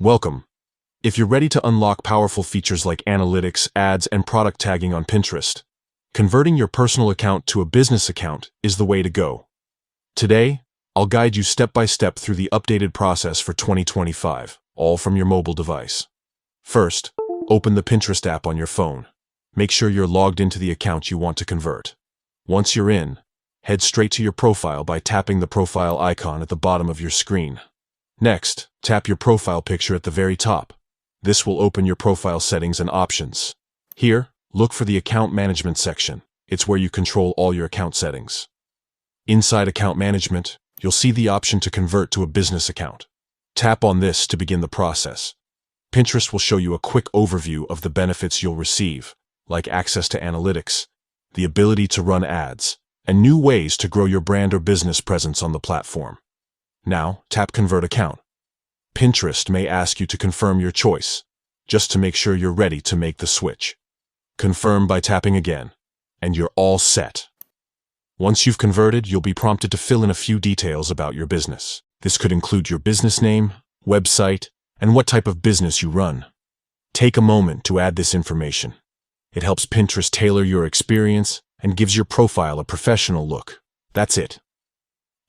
Welcome. If you're ready to unlock powerful features like analytics, ads, and product tagging on Pinterest, converting your personal account to a business account is the way to go. Today, I'll guide you step by step through the updated process for 2025, all from your mobile device. First, open the Pinterest app on your phone. Make sure you're logged into the account you want to convert. Once you're in, head straight to your profile by tapping the profile icon at the bottom of your screen. Next, tap your profile picture at the very top. This will open your profile settings and options. Here, look for the Account Management section. It's where you control all your account settings. Inside Account Management, you'll see the option to convert to a business account. Tap on this to begin the process. Pinterest will show you a quick overview of the benefits you'll receive, like access to analytics, the ability to run ads, and new ways to grow your brand or business presence on the platform. Now, tap Convert Account. Pinterest may ask you to confirm your choice, just to make sure you're ready to make the switch. Confirm by tapping again, and you're all set. Once you've converted, you'll be prompted to fill in a few details about your business. This could include your business name, website, and what type of business you run. Take a moment to add this information. It helps Pinterest tailor your experience and gives your profile a professional look. That's it.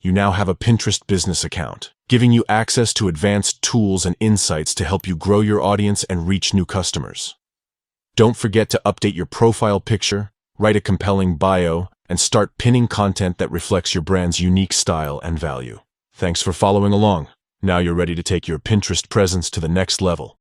You now have a Pinterest business account, giving you access to advanced tools and insights to help you grow your audience and reach new customers. Don't forget to update your profile picture, write a compelling bio, and start pinning content that reflects your brand's unique style and value. Thanks for following along. Now you're ready to take your Pinterest presence to the next level.